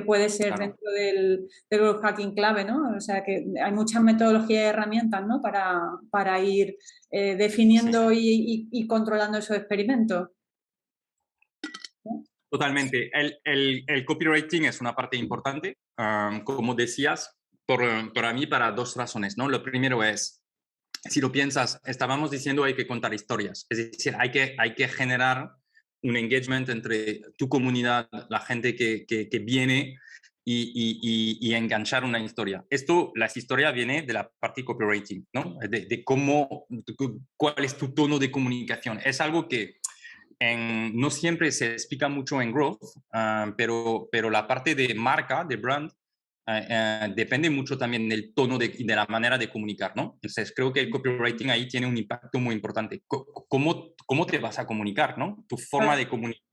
puede ser Claro. dentro del growth hacking clave, ¿no? O sea que hay muchas metodologías y herramientas, ¿no? Para ir Sí, definiendo y controlando esos experimentos, ¿no? totalmente. El copywriting es una parte importante, como decías, para mí, para dos razones, ¿no? Lo primero es, si lo piensas, estábamos diciendo hay que contar historias, es decir, hay que generar un engagement entre tu comunidad, la gente que viene y enganchar una historia. Esto, las historias viene de la parte copywriting, ¿no? De cómo, cuál es tu tono de comunicación. Es algo que no siempre se explica mucho en growth, pero la parte de marca, de brand, depende mucho también del tono y de la manera de comunicar, ¿no? Entonces, creo que el copywriting ahí tiene un impacto muy importante. ¿Cómo te vas a comunicar, ¿no? Tu forma de comunicar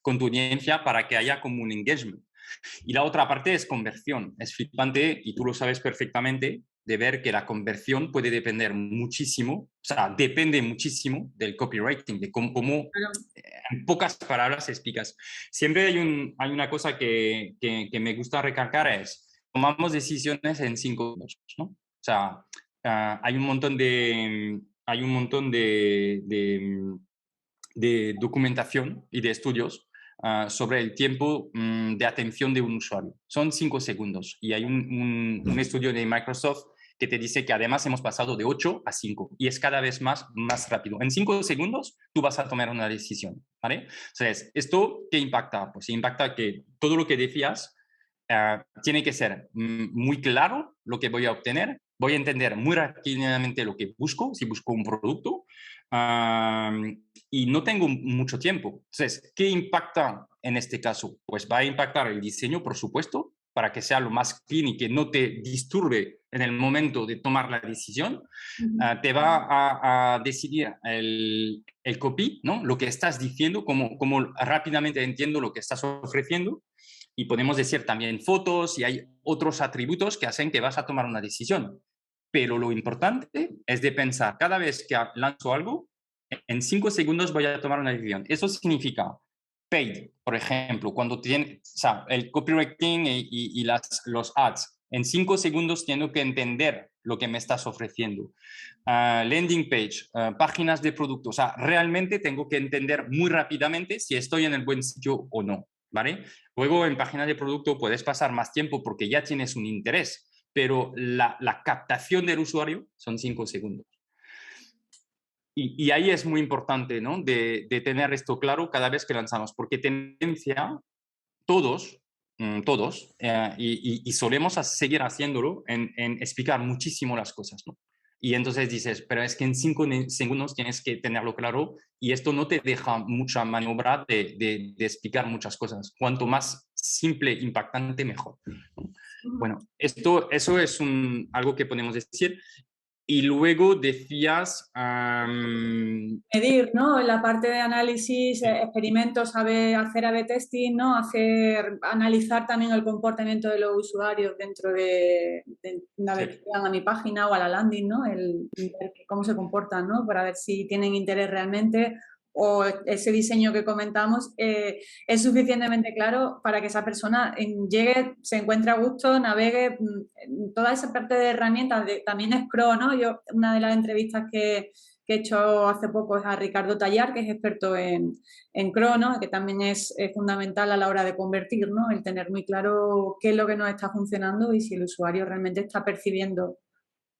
con tu audiencia para que haya como un engagement. Y la otra parte es conversión. Es flipante, y tú lo sabes perfectamente, de ver que la conversión puede depender muchísimo, o sea, depende muchísimo del copywriting, de cómo en pocas palabras explicas. Siempre hay una cosa que me gusta recalcar es, tomamos decisiones en 5 minutos, ¿no? O sea, hay un montón de documentación y de estudios sobre el tiempo de atención de un usuario. Son 5 segundos y hay un estudio de Microsoft que te dice que además hemos pasado de 8 a 5 y es cada vez más rápido. En 5 segundos tú vas a tomar una decisión, ¿vale? Entonces, ¿esto qué impacta? Pues impacta que todo lo que decías tiene que ser muy claro lo que voy a obtener, voy a entender muy rápidamente lo que busco, si busco un producto, y no tengo mucho tiempo. Entonces, ¿qué impacta en este caso? Pues va a impactar el diseño, por supuesto, para que sea lo más clean y que no te disturbe en el momento de tomar la decisión. Te va a decidir el copy, ¿no? Lo que estás diciendo, cómo rápidamente entiendo lo que estás ofreciendo. Y podemos decir también fotos y hay otros atributos que hacen que vas a tomar una decisión. Pero lo importante es de pensar, cada vez que lanzo algo, en 5 segundos voy a tomar una decisión. Eso significa paid, por ejemplo, cuando tiene, o sea, el copywriting y los ads. En 5 segundos tengo que entender lo que me estás ofreciendo. Landing page, páginas de productos. O sea, realmente tengo que entender muy rápidamente si estoy en el buen sitio o no, ¿vale? Luego en páginas de producto puedes pasar más tiempo porque ya tienes un interés, pero la captación del usuario son 5 segundos. Y ahí es muy importante, ¿no? De tener esto claro cada vez que lanzamos, porque tendencia, todos, y solemos seguir haciéndolo en explicar muchísimo las cosas, ¿no? Y entonces dices, pero es que en 5 segundos tienes que tenerlo claro y esto no te deja mucha maniobra de explicar muchas cosas. Cuanto más simple, impactante, mejor. Bueno, eso es algo que podemos decir. Y luego decías... Medir, ¿no? En la parte de análisis, experimentos, hacer A/B testing, ¿no? Analizar también el comportamiento de los usuarios dentro de una vez que llegan a mi página o a la landing, ¿no? Ver cómo se comportan, ¿no? Para ver si tienen interés realmente o ese diseño que comentamos es suficientemente claro para que esa persona llegue, se encuentre a gusto, navegue. Toda esa parte de herramientas también es pro, ¿no? Una de las entrevistas que he hecho hace poco es a Ricardo Tallar, que es experto en Crono, que también es fundamental a la hora de convertir, ¿no? El tener muy claro qué es lo que nos está funcionando y si el usuario realmente está percibiendo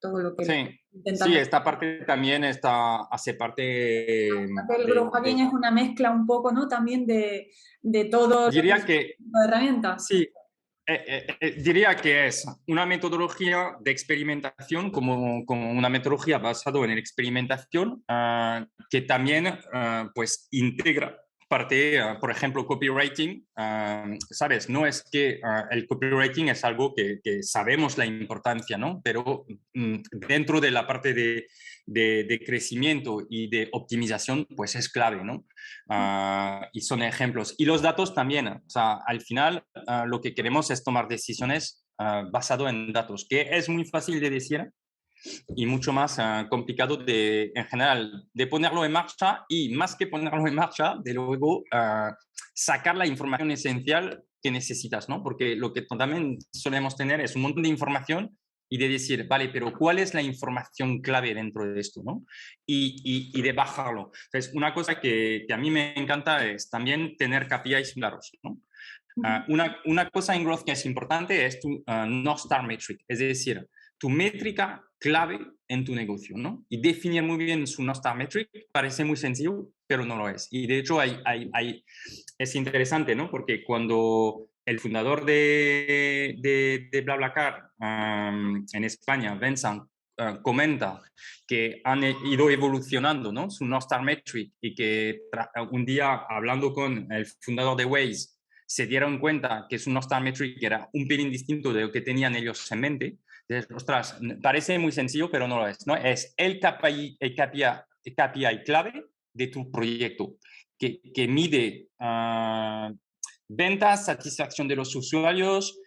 todo lo que le Sí, sí, intentando. esta parte también hace parte El growth hacking es una mezcla un poco, ¿no? También de todo lo diría que de herramientas. sí, diría que es una metodología de experimentación como una metodología basada en la experimentación que también pues integra parte, por ejemplo, copywriting, ¿sabes? No es que el copywriting es algo que sabemos la importancia, ¿no? Pero dentro de la parte de crecimiento y de optimización, pues es clave, ¿no? Y son ejemplos. Y los datos también, o sea, al final lo que queremos es tomar decisiones basado en datos, que es muy fácil de decir y mucho más complicado en general de ponerlo en marcha y más que ponerlo en marcha, de luego sacar la información esencial que necesitas, ¿no? Porque lo que también solemos tener es un montón de información y de decir, vale, pero ¿cuál es la información clave dentro de esto, ¿no? Y de bajarlo. Entonces, una cosa que a mí me encanta es también tener KPIs claros, ¿no? Una cosa en Growth que es importante es tu North Star Metric, es decir, tu métrica clave en tu negocio, ¿no? Y definir muy bien su North Star Metric parece muy sencillo, pero no lo es. Y de hecho es interesante, ¿no? Porque cuando el fundador de BlaBlaCar en España, Vincent, comenta que han ido evolucionando, ¿no? Su North Star Metric y que un día hablando con el fundador de Waze se dieron cuenta que su North Star Metric era un pelín distinto de lo que tenían ellos en mente. Entonces, ostras, parece muy sencillo, pero no lo es, ¿no? Es el KPI clave de tu proyecto, que mide ventas, satisfacción de los usuarios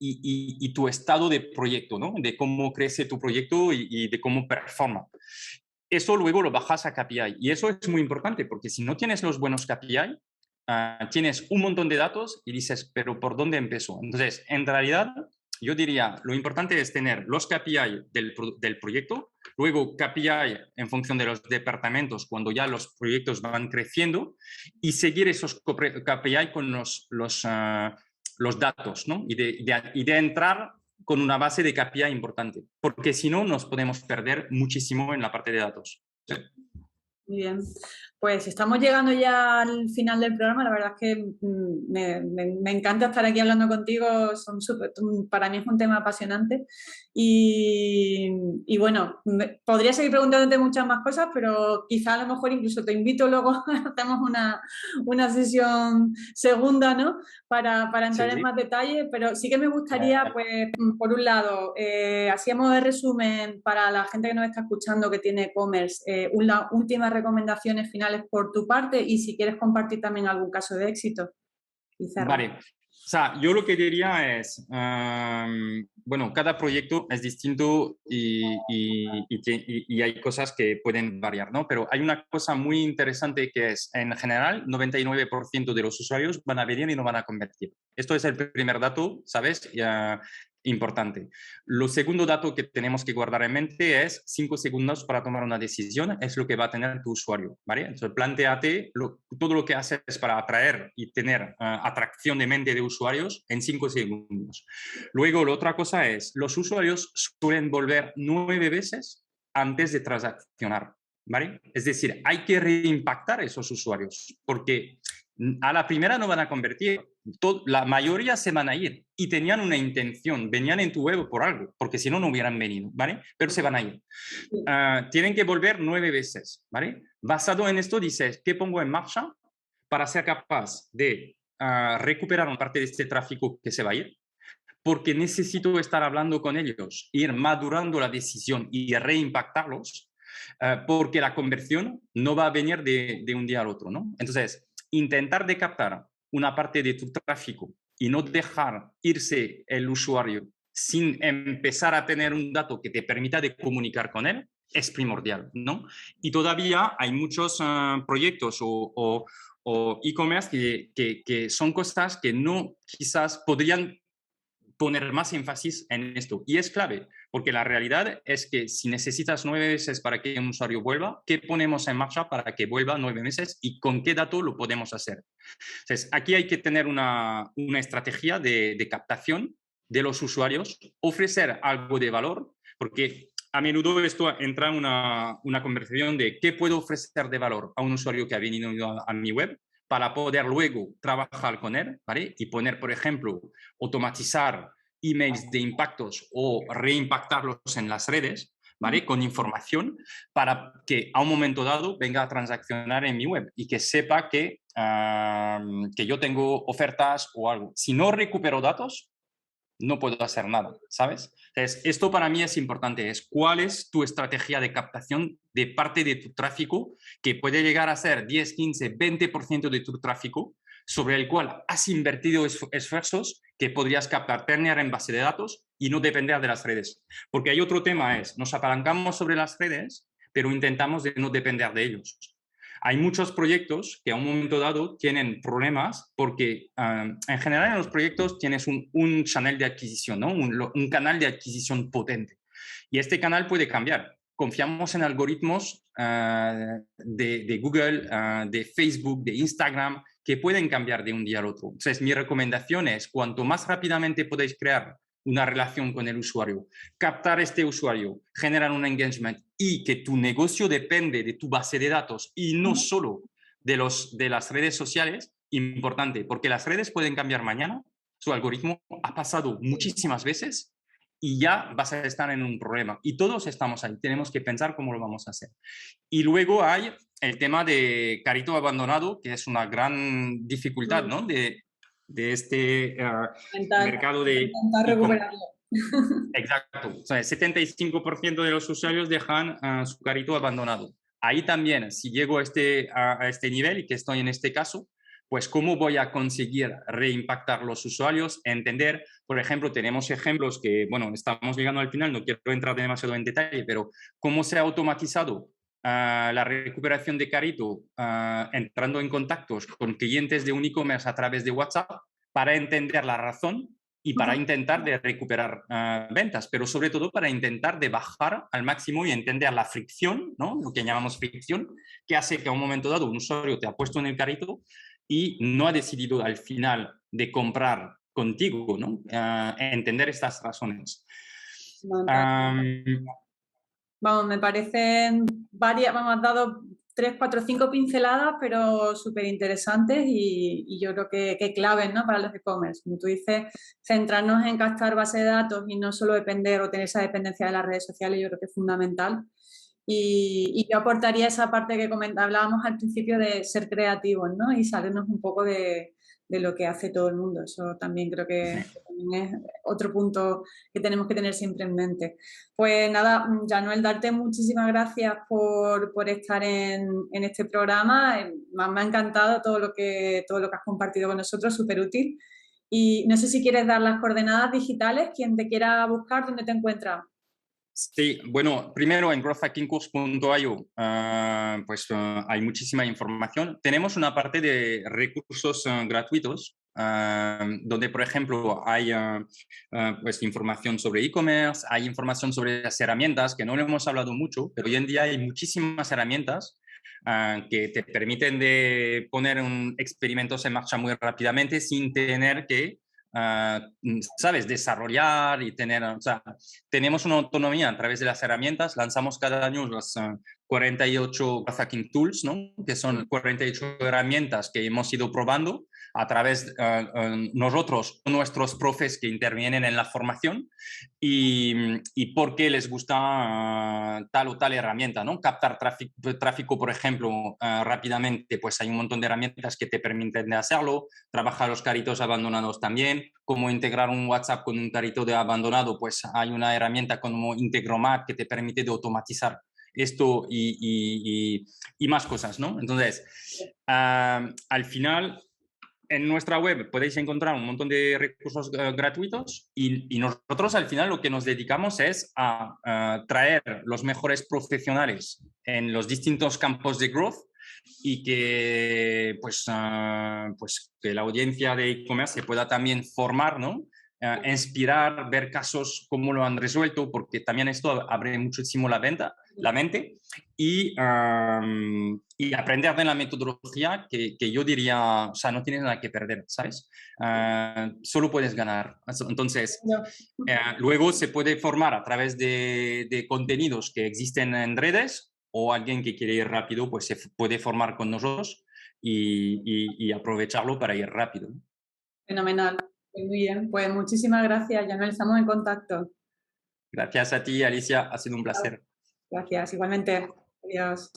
y tu estado de proyecto, ¿no? De cómo crece tu proyecto y de cómo performa. Eso luego lo bajas a KPI y eso es muy importante porque si no tienes los buenos KPI, tienes un montón de datos y dices, pero ¿por dónde empiezo? Entonces, en realidad, yo diría, lo importante es tener los KPI del proyecto, luego KPI en función de los departamentos cuando ya los proyectos van creciendo y seguir esos KPI con los datos, ¿no? Y de entrar con una base de KPI importante, porque si no nos podemos perder muchísimo en la parte de datos. ¿Sí? Muy bien, pues estamos llegando ya al final del programa. La verdad es que me encanta estar aquí hablando contigo. Para mí es un tema apasionante y bueno, podría seguir preguntándote muchas más cosas, pero quizá a lo mejor incluso te invito luego, hacemos una sesión segunda, ¿no? Para entrar en más detalle, pero sí que me gustaría, pues, por un lado, así a modo de resumen, para la gente que nos está escuchando que tiene e-commerce, una última recomendaciones finales por tu parte y si quieres compartir también algún caso de éxito. Vale. O sea, yo lo que diría es, bueno, cada proyecto es distinto y hay cosas que pueden variar, ¿no? Pero hay una cosa muy interesante que es, en general, 99% de los usuarios van a venir y no van a convertir. Esto es el primer dato, ¿sabes? Importante. Lo segundo dato que tenemos que guardar en mente es 5 segundos para tomar una decisión, es lo que va a tener tu usuario, ¿vale? Entonces, plantéate todo lo que haces para atraer y tener atracción de mente de usuarios en 5 segundos. Luego, la otra cosa es, los usuarios suelen volver 9 veces antes de transaccionar, ¿vale? Es decir, hay que reimpactar a esos usuarios, porque a la primera no van a convertir, la mayoría se van a ir y tenían una intención, venían en tu web por algo, porque si no, no hubieran venido, ¿vale? Pero se van a ir. Tienen que volver 9 veces, ¿vale? Basado en esto dices, ¿qué pongo en marcha para ser capaz de recuperar una parte de este tráfico que se va a ir? Porque necesito estar hablando con ellos, ir madurando la decisión y reimpactarlos, porque la conversión no va a venir de un día al otro, ¿no? Entonces, intentar de captar una parte de tu tráfico y no dejar irse el usuario sin empezar a tener un dato que te permita de comunicar con él es primordial, ¿no? Y todavía hay muchos proyectos o e-commerce que son cosas que no quizás podrían poner más énfasis en esto. Y es clave, porque la realidad es que si necesitas 9 meses para que un usuario vuelva, ¿qué ponemos en marcha para que vuelva 9 meses y con qué dato lo podemos hacer? Entonces, aquí hay que tener una estrategia de captación de los usuarios, ofrecer algo de valor, porque a menudo esto entra en una conversación de qué puedo ofrecer de valor a un usuario que ha venido a mi web para poder luego trabajar con él, ¿vale? Y poner, por ejemplo, automatizar emails de impactos o reimpactarlos en las redes ¿vale? Con información para que a un momento dado venga a transaccionar en mi web y que sepa que yo tengo ofertas o algo. Si no recupero datos, no puedo hacer nada, ¿sabes? Entonces, esto para mí es importante, es cuál es tu estrategia de captación de parte de tu tráfico, que puede llegar a ser 10, 15, 20% de tu tráfico, sobre el cual has invertido esfuerzos que podrías captar, tener en base de datos y no depender de las redes. Porque hay otro tema, nos apalancamos sobre las redes, pero intentamos de no depender de ellos. Hay muchos proyectos que a un momento dado tienen problemas porque en general en los proyectos tienes un channel de adquisición, ¿no? Un canal de adquisición potente. Y este canal puede cambiar. Confiamos en algoritmos de Google, de Facebook, de Instagram, que pueden cambiar de un día al otro. Entonces, mi recomendación es, cuanto más rápidamente podéis crear una relación con el usuario, captar este usuario, generar un engagement y que tu negocio depende de tu base de datos y no solo de las redes sociales, importante, porque las redes pueden cambiar mañana, su algoritmo ha pasado muchísimas veces y ya vas a estar en un problema. Y todos estamos ahí, tenemos que pensar cómo lo vamos a hacer. Y luego hay el tema de carrito abandonado, que es una gran dificultad, ¿no? De este mercado de recuperarlo. Exacto. O sea, el 75% de los usuarios dejan su carrito abandonado. Ahí también, si llego a este nivel y que estoy en este caso, pues cómo voy a conseguir reimpactar los usuarios, entender, por ejemplo, tenemos ejemplos que, bueno, estamos llegando al final, no quiero entrar demasiado en detalle, pero cómo se ha automatizado la recuperación de carrito entrando en contactos con clientes de un e-commerce a través de WhatsApp para entender la razón y para intentar de recuperar ventas, pero sobre todo para intentar de bajar al máximo y entender la fricción, ¿no? Lo que llamamos fricción, que hace que a un momento dado un usuario te ha puesto en el carrito y no ha decidido al final de comprar contigo, ¿no? Entender estas razones. Vamos, me parecen varias, vamos, has dado 3, 4, 5 pinceladas, pero súper interesantes y yo creo que claves, ¿no? Para los e-commerce. Como tú dices, centrarnos en captar base de datos y no solo depender o tener esa dependencia de las redes sociales, yo creo que es fundamental. Y yo aportaría esa parte que hablábamos al principio de ser creativos, ¿no? Y salirnos un poco de lo que hace todo el mundo. Eso también creo que también es otro punto que tenemos que tener siempre en mente. Pues nada, Januel, darte muchísimas gracias por estar en este programa. Me ha encantado todo lo que has compartido con nosotros, súper útil. Y no sé si quieres dar las coordenadas digitales, quien te quiera buscar, ¿dónde te encuentras? Sí, bueno, primero en growthhackingcourse.io pues hay muchísima información. Tenemos una parte de recursos gratuitos donde, por ejemplo, hay pues información sobre e-commerce, hay información sobre las herramientas, que no lo hemos hablado mucho, pero hoy en día hay muchísimas herramientas que te permiten de poner experimentos en marcha muy rápidamente sin tener que ¿sabes? Desarrollar y tener, o sea, tenemos una autonomía a través de las herramientas, lanzamos cada año las 48 Growth Hacking Tools, ¿no? Que son 48 herramientas que hemos ido probando a través de nosotros, nuestros profes que intervienen en la formación y por qué les gusta tal o tal herramienta, ¿no? Captar tráfico, por ejemplo, rápidamente, pues hay un montón de herramientas que te permiten de hacerlo, trabajar los carritos abandonados también, cómo integrar un WhatsApp con un carrito de abandonado, pues hay una herramienta como Integromat que te permite de automatizar esto y más cosas, ¿no? Entonces, al final, en nuestra web podéis encontrar un montón de recursos gratuitos y nosotros al final lo que nos dedicamos es a traer los mejores profesionales en los distintos campos de growth y que pues que la audiencia de e-commerce se pueda también formar, ¿no? Inspirar, ver casos, cómo lo han resuelto, porque también esto abre muchísimo la mente y aprender de la metodología que yo diría, o sea, no tienes nada que perder, ¿sabes? Solo puedes ganar. Entonces, luego se puede formar a través de contenidos que existen en redes o alguien que quiere ir rápido, pues se puede formar con nosotros y aprovecharlo para ir rápido. Fenomenal. Muy bien, pues muchísimas gracias, Januel, estamos en contacto. Gracias a ti, Alicia. Ha sido un placer. Gracias, igualmente. Adiós.